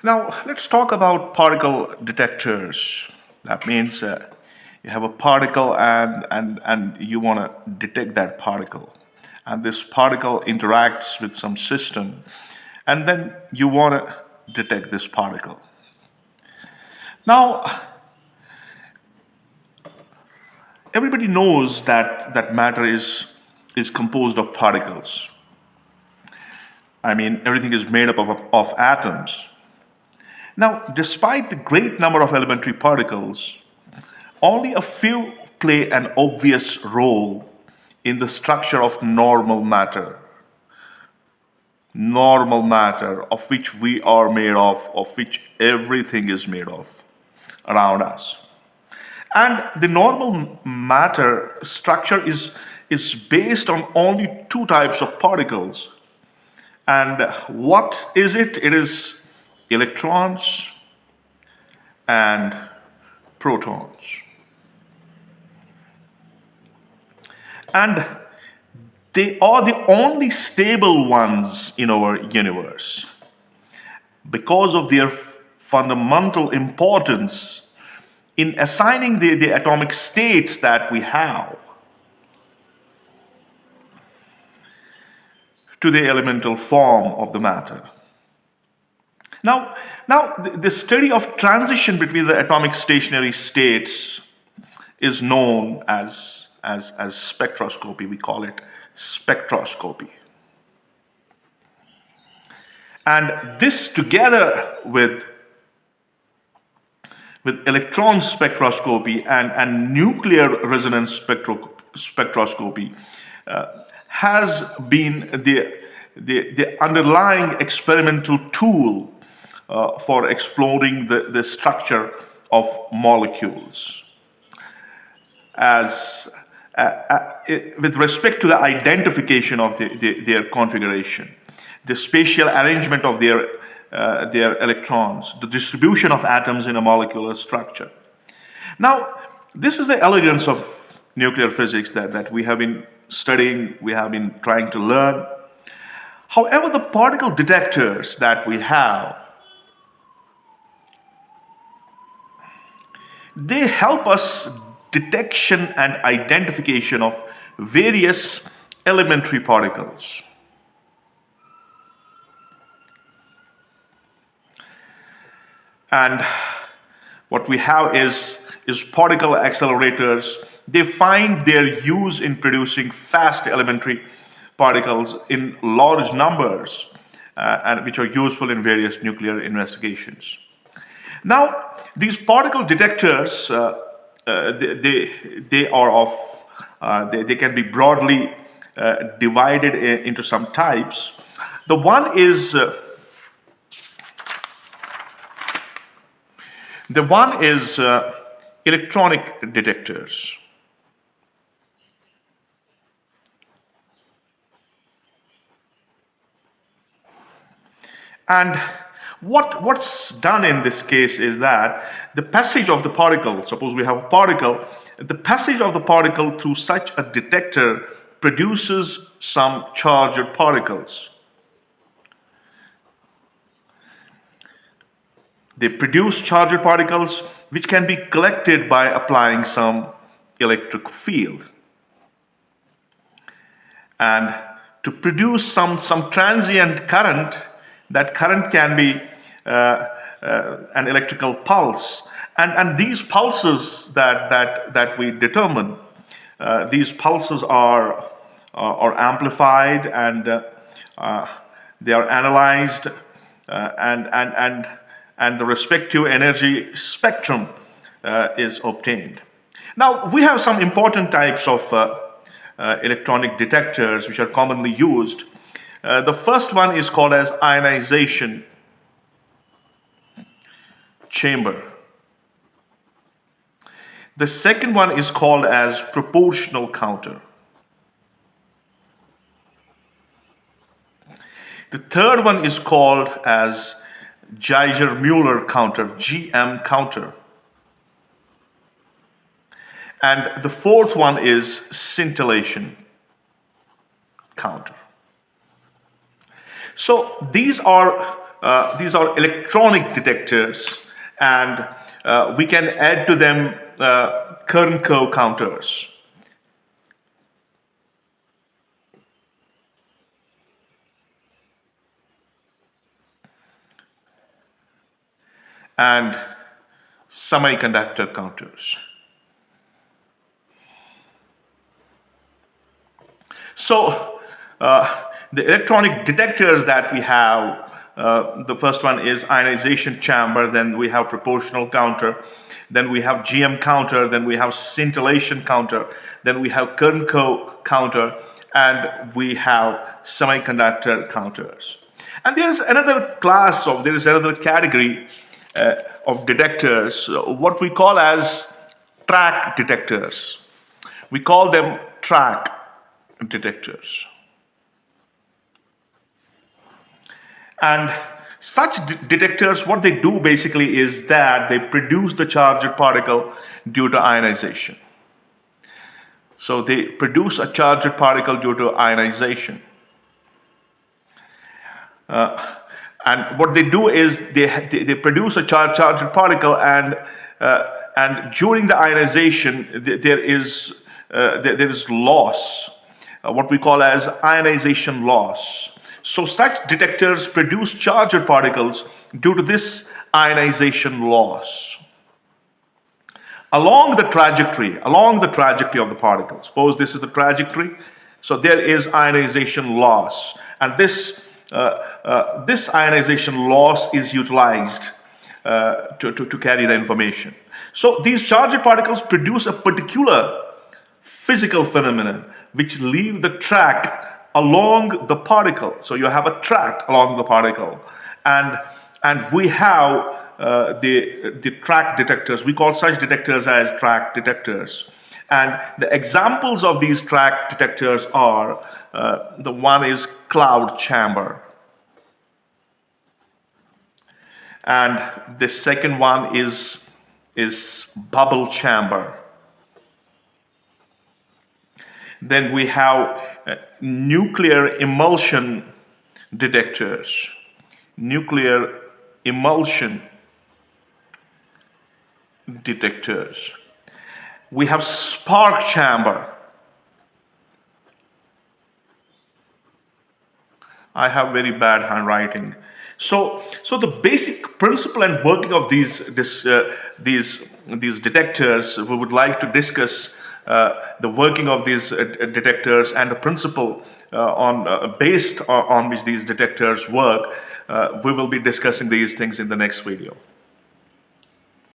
Now, let's talk about particle detectors. That means you have a particle and you want to detect that particle. And this particle interacts with some system, and then you want to detect this particle. Now, everybody knows that matter is composed of particles. I mean, everything is made up of atoms. Now, despite the great number of elementary particles, only a few play an obvious role in the structure of normal matter of which we are made of which everything is made of around us. And the normal matter structure is based on only two types of particles. And what is it? It is electrons and protons. And they are the only stable ones in our universe because of their fundamental importance in assigning the atomic states that we have to the elemental form of the matter. Now, the study of transition between the atomic stationary states is known as spectroscopy. We call it spectroscopy. And this together with electron spectroscopy and nuclear resonance spectroscopy has been the underlying experimental tool for exploring the structure of molecules as with respect to the identification of their configuration, the spatial arrangement of their electrons, the distribution of atoms in a molecular structure. Now, this is the elegance of nuclear physics that we have been studying, we have been trying to learn. However, the particle detectors that we have, they help us detection and identification of various elementary particles. And what we have is particle accelerators. They find their use in producing fast elementary particles in large numbers, and which are useful in various nuclear investigations. Now, these particle detectors, they are of, they can be broadly divided into some types. The one is electronic detectors. And what's done in this case is that the passage of the particle, suppose we have a particle, the passage of the particle through such a detector produces some charged particles. They produce charged particles which can be collected by applying some electric field. And to produce some transient current, that current can be an electrical pulse. And these pulses that we determine, these pulses are amplified and they are analyzed and the respective energy spectrum is obtained. Now, we have some important types of electronic detectors which are commonly used. The first one is called as ionization chamber. The second one is called as proportional counter. The third one is called as Geiger-Muller counter, GM counter. And the fourth one is scintillation counter. So these are these are electronic detectors, and we can add to them current curve counters. And semiconductor counters. So the electronic detectors that we have, the first one is ionization chamber, then we have proportional counter, then we have GM counter, then we have scintillation counter, then we have current counter, and we have semiconductor counters. And there is another category of detectors, what we call as track detectors. We call them track detectors. And such detectors, what they do basically is that they produce the charged particle due to ionization. So they produce a charged particle due to ionization. And what they do is they produce a charged particle, and during the ionization there is loss, what we call as ionization loss. So such detectors produce charged particles due to this ionization loss along the trajectory of the particle. Suppose this is the trajectory, so there is ionization loss, and this ionization loss is utilized to carry the information. So these charged particles produce a particular physical phenomenon which leave the track along the particle. So you have a track along the particle, and we have the track detectors. We call such detectors as track detectors. And the examples of these track detectors are the one is cloud chamber, and the second one is bubble chamber. Then we have nuclear emulsion detectors. Nuclear emulsion detectors. We have spark chamber. I have very bad handwriting. So the basic principle and working of these detectors, we would like to discuss the working of these detectors and the principle based on which these detectors work. We will be discussing these things in the next video.